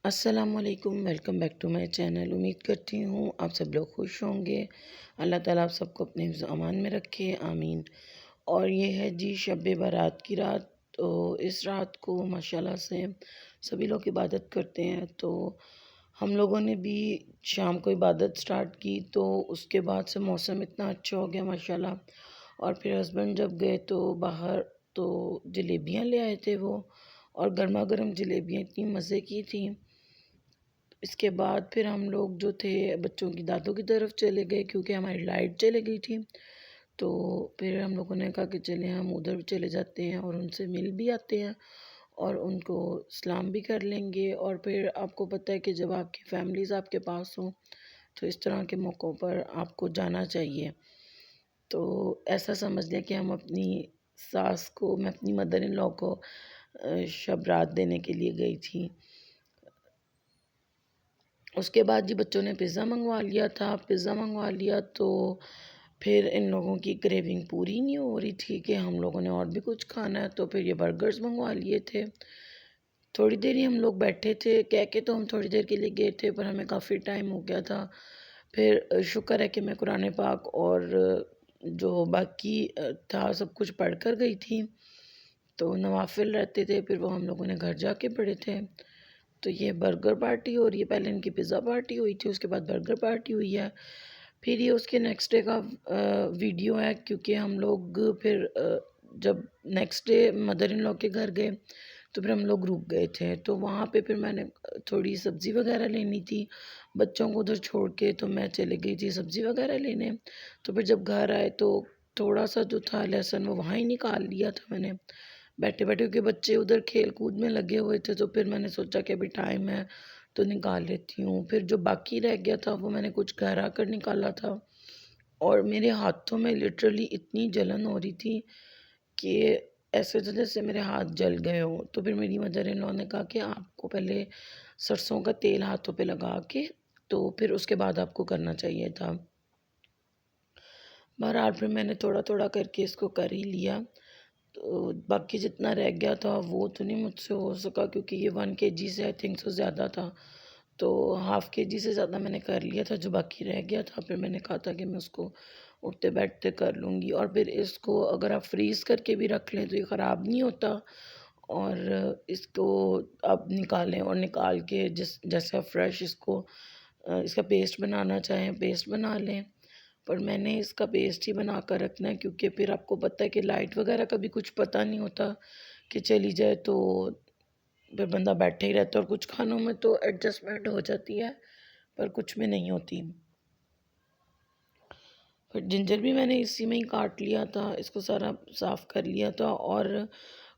अस्सलामुअलैकुम, welcome back to my channel. उम्मीद करती हूँ आप सब लोग खुश होंगे। अल्लाह ताला आप सबको अपने हिफ्ज़ अमान में रखे, आमीन। और ये है जी शब बारात की रात। तो इस रात को माशाल्लाह से सभी लोग इबादत करते हैं। तो हम लोगों ने भी शाम को इबादत स्टार्ट की, तो उसके बाद से मौसम इतना अच्छा हो गया माशाल्लाह। और फिर हस्बैंड जब गए तो बाहर, तो जलेबियाँ ले आए थे वो, और गर्मा गर्म जलेबियाँ इतनी मज़े की थी। इसके बाद फिर हम लोग जो थे बच्चों की दादों की तरफ चले गए, क्योंकि हमारी लाइट चली गई थी। तो फिर हम लोगों ने कहा कि चलें हम उधर चले जाते हैं और उनसे मिल भी आते हैं और उनको सलाम भी कर लेंगे। और फिर आपको पता है कि जब आपकी फैमिलीज़ आपके पास हों तो इस तरह के मौक़ों पर आपको जाना चाहिए। तो ऐसा समझ लें कि हम अपनी सास को, मैं अपनी मदर इन लॉ को शब रात देने के लिए गई थी। उसके बाद जी बच्चों ने पिज़्ज़ा मंगवा लिया था। पिज़्ज़ा मंगवा लिया तो फिर इन लोगों की क्रेविंग पूरी नहीं हो रही थी कि हम लोगों ने और भी कुछ खाना है, तो फिर ये बर्गर्स मंगवा लिए थे। थोड़ी देर ही हम लोग बैठे थे, कह के तो हम थोड़ी देर के लिए गए थे, पर हमें काफ़ी टाइम हो गया था। फिर शुक्र है कि मैं कुरान पाक और जो बाकी था सब कुछ पढ़ कर गई थी। तो नवाफ़िल रहते थे, फिर वो हम लोगों ने घर जाके पढ़े थे। तो ये बर्गर पार्टी हो रही है, पहले इनकी पिज़्ज़ा पार्टी हुई थी, उसके बाद बर्गर पार्टी हुई है। फिर ये उसके नेक्स्ट डे का वीडियो है, क्योंकि हम लोग फिर जब next day mother in law के घर गए तो फिर हम लोग रुक गए थे। तो वहाँ पे फिर मैंने थोड़ी सब्ज़ी वगैरह लेनी थी, बच्चों को उधर छोड़ के तो मैं चली गई थी सब्ज़ी वगैरह लेने। तो फिर जब घर आए तो थोड़ा सा जो था लहसुन वो वहाँ ही निकाल लिया था मैंने, बैठे-बैठे, क्योंकि बच्चे उधर खेल-कूद में लगे हुए थे। तो फिर मैंने सोचा कि अभी टाइम है तो निकाल लेती हूँ। फिर जो बाकी रह गया था वो मैंने कुछ घर आकर निकाला था, और मेरे हाथों में लिटरली इतनी जलन हो रही थी कि ऐसे तो जैसे मेरे हाथ जल गए हों। तो फिर मेरी मदर इन लॉ ने कहा कि आपको पहले सरसों का तेल हाथों पे लगा के तो फिर उसके बाद आपको करना चाहिए था। बहरहाल फिर मैंने थोड़ा-थोड़ा करके इसको कर ही लिया। तो बाकी जितना रह गया था वो तो नहीं मुझसे हो सका, क्योंकि ये 1 केजी से आई थिंक सो ज़्यादा था। तो हाफ़ केजी से ज़्यादा मैंने कर लिया था, जो बाकी रह गया था फिर मैंने कहा था कि मैं उसको उठते-बैठते कर लूँगी। और फिर इसको अगर आप फ्रीज़ करके भी रख लें तो ये ख़राब नहीं होता। और इसको आप निकालें और निकाल के जैसे आप फ्रेश इसको इसका पेस्ट बनाना चाहें पेस्ट बना लें। पर मैंने इसका पेस्ट ही बना कर रखना है, क्योंकि फिर आपको पता है कि लाइट वगैरह का भी कुछ पता नहीं होता कि चली जाए, तो फिर बंदा बैठे ही रहता है। और कुछ खानों में तो एडजस्टमेंट हो जाती है पर कुछ में नहीं होती। फिर जिंजर भी मैंने इसी में ही काट लिया था, इसको सारा साफ़ कर लिया था। और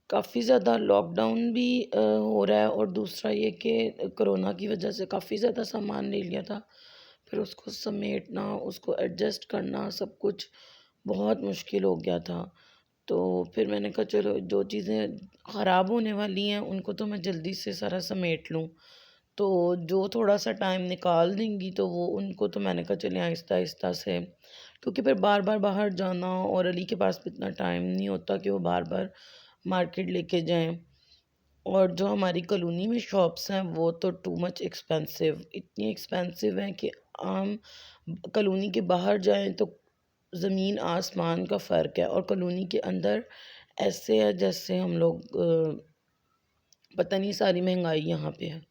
काफ़ी ज़्यादा लॉकडाउन भी हो रहा है, और दूसरा ये कि कोरोना की वजह से काफ़ी ज़्यादा सामान ले लिया था। फिर उसको समेटना, उसको एडजस्ट करना, सब कुछ बहुत मुश्किल हो गया था। तो फिर मैंने कहा चलो जो चीज़ें ख़राब होने वाली हैं उनको तो मैं जल्दी से सारा समेट लूँ। तो जो थोड़ा-सा टाइम निकाल देंगी तो वो उनको तो मैंने कहा चलें आहिस्ता-आहिस्ता से, क्योंकि फिर बार-बार बाहर जाना, और अली के पास भी इतना टाइम नहीं होता कि वो बार-बार मार्केट लेके जाएँ। और जो हमारी कॉलोनी में शॉप्स हैं वो तो टू मच एक्सपेंसिव, इतनी एक्सपेंसिव हैं कि आम कॉलोनी के बाहर जाएँ तो ज़मीन आसमान का फ़र्क है। और कॉलोनी के अंदर ऐसे है जैसे हम लोग पता नहीं सारी महंगाई यहाँ पे है।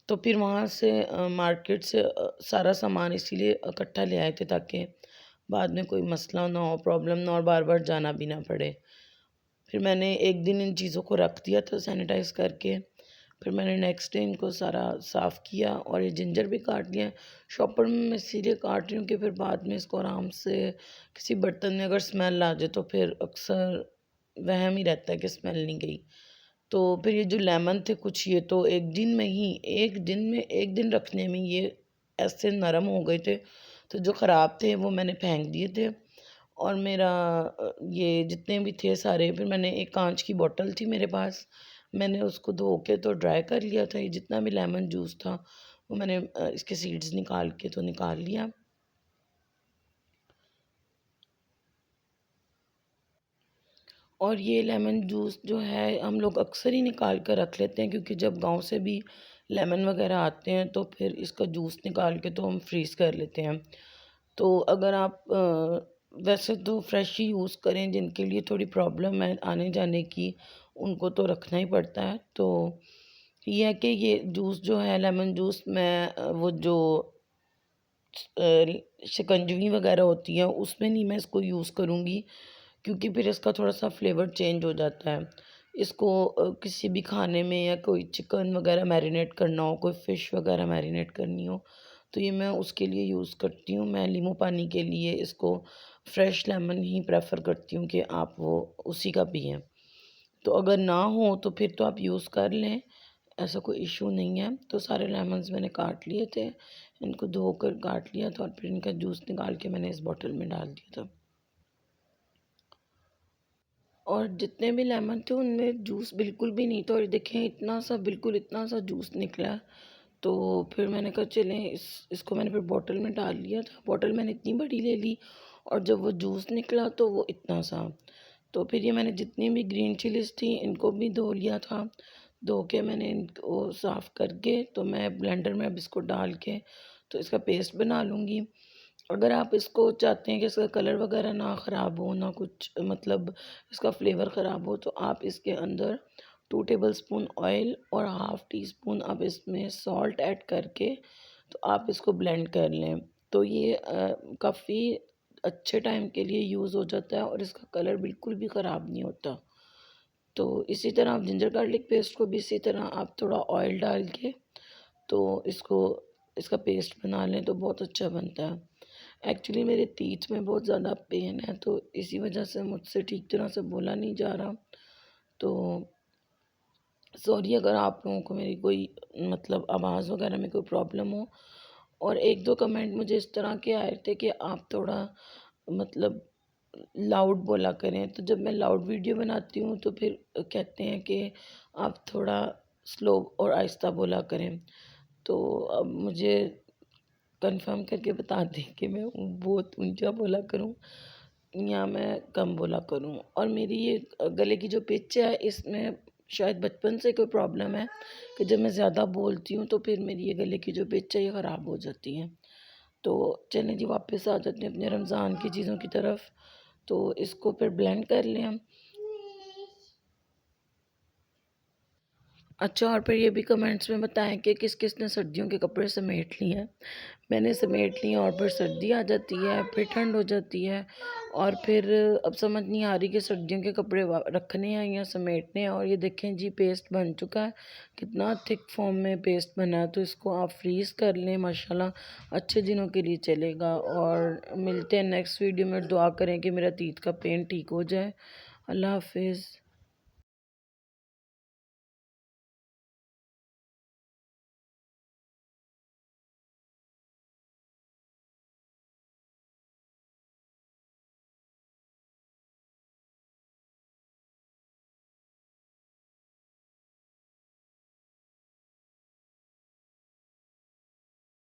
तो फिर वहाँ से मार्केट से सारा सामान इसीलिए इकट्ठा ले आए थे ताकि बाद में कोई मसला ना हो, प्रॉब्लम ना हो और बार-बार जाना भी ना पड़े। फिर मैंने एक दिन इन चीज़ों को रख दिया था सैनिटाइज़ करके। फिर मैंने नेक्स्ट डे इनको सारा साफ़ किया, और ये जिंजर भी काट लिया। शॉपर में मैं इसीलिए काट रही हूँ कि फिर बाद में इसको आराम से किसी बर्तन में अगर स्मेल आ जाए तो फिर अक्सर वहम ही रहता है कि स्मेल नहीं गई। तो फिर ये जो लेमन थे कुछ, ये तो एक दिन रखने में ये ऐसे नरम हो गए थे, तो जो ख़राब थे वो मैंने फेंक दिए थे। और मेरा ये जितने भी थे सारे, फिर मैंने एक कांच की बॉटल थी मेरे पास, मैंने उसको धो के तो ड्राई कर लिया था। ये जितना भी लेमन जूस था वो मैंने इसके सीड्स निकाल के तो निकाल लिया। और ये लेमन जूस जो है हम लोग अक्सर ही निकाल कर रख लेते हैं, क्योंकि जब गांव से भी लेमन वगैरह आते हैं तो फिर इसका जूस निकाल के तो हम फ्रीज़ कर लेते हैं। तो अगर आप वैसे तो फ्रेश ही यूज़ करें, जिनके लिए थोड़ी प्रॉब्लम है आने-जाने की, उनको तो रखना ही पड़ता है। तो ये है कि ये जूस जो है लेमन जूस मैं वो जो शिकंजवी वगैरह होती है उसमें नहीं मैं इसको यूज़ करूँगी, क्योंकि फिर इसका थोड़ा-सा फ्लेवर चेंज हो जाता है। इसको किसी भी खाने में या कोई चिकन वगैरह मैरिनेट करना हो, कोई फ़िश वगैरह मैरिनेट करनी हो, तो ये मैं उसके लिए यूज़ करती हूँ। मैं नींबू पानी के लिए इसको फ्रेश लेमन ही प्रेफ़र करती हूँ कि आप वो उसी का पिएँ। तो अगर ना हो तो फिर तो आप यूज़ कर लें, ऐसा कोई इश्यू नहीं है। तो सारे लेमन्स मैंने काट लिए थे, इनको धोकर काट लिया था और फिर इनका जूस निकाल के मैंने इस बॉटल में डाल दिया था। और जितने भी लेमन थे उनमें जूस बिल्कुल भी नहीं था और देखें इतना सा बिल्कुल इतना सा जूस निकला। तो फिर मैंने कहा चलें इसको मैंने फिर बॉटल में डाल लिया था। बॉटल मैंने इतनी बड़ी ले ली और जब वो जूस निकला तो वो इतना सा। तो फिर ये मैंने जितनी भी ग्रीन चिलीज़ थी इनको भी धो लिया था। धो के मैंने इनको साफ़ करके तो मैं ब्लेंडर में अब इसको डाल के तो इसका पेस्ट बना लूँगी। अगर आप इसको चाहते हैं कि इसका कलर वगैरह ना ख़राब हो, ना कुछ मतलब इसका फ्लेवर ख़राब हो, तो आप इसके अंदर 2 टेबलस्पून ऑयल और हाफ़ टी स्पून आप इसमें सॉल्ट ऐड करके तो आप इसको ब्लेंड कर लें। तो ये काफ़ी अच्छे टाइम के लिए यूज़ हो जाता है और इसका कलर बिल्कुल भी ख़राब नहीं होता। तो इसी तरह आप जिंजर गार्लिक पेस्ट को भी इसी तरह आप थोड़ा ऑयल डाल के तो इसको इसका पेस्ट बना लें तो बहुत अच्छा बनता है। एक्चुअली मेरे तीत में बहुत ज़्यादा पेन है तो इसी वजह से मुझसे ठीक तरह से बोला नहीं जा रहा। तो सॉरी अगर आप लोगों को मेरी कोई मतलब आवाज़ वगैरह में कोई प्रॉब्लम हो। और 1-2 कमेंट मुझे इस तरह के आए थे कि आप थोड़ा मतलब लाउड बोला करें, तो जब मैं लाउड वीडियो बनाती हूँ तो फिर कहते हैं कि आप थोड़ा स्लो और आहिस्ता बोला करें। तो अब मुझे कंफर्म करके बता दें कि मैं बहुत ऊंचा बोला करूं या मैं कम बोला करूं। और मेरी ये गले की जो पिच है इसमें शायद बचपन से कोई प्रॉब्लम है कि जब मैं ज़्यादा बोलती हूँ तो फिर मेरी ये गले की जो पिच है ये ख़राब हो जाती है। तो चलें जी वापस आ जाते हैं अपने रमज़ान की चीज़ों की तरफ। तो इसको फिर ब्लेंड कर लें हम। अच्छा और फिर ये भी कमेंट्स में बताएं कि किस किस ने सर्दियों के कपड़े समेट लिए हैं। मैंने समेट लिए और फिर सर्दी आ जाती है, फिर ठंड हो जाती है और फिर अब समझ नहीं आ रही कि सर्दियों के कपड़े रखने हैं या समेटने हैं। और ये देखें जी पेस्ट बन चुका है, कितना थिक फॉर्म में पेस्ट बना है। तो इसको आप फ्रीज़ कर लें, माशाल्लाह अच्छे दिनों के लिए चलेगा। और मिलते हैं नेक्स्ट वीडियो में, दुआ करें कि मेरा तीत का पेन ठीक हो जाए। अल्लाह हाफिज़।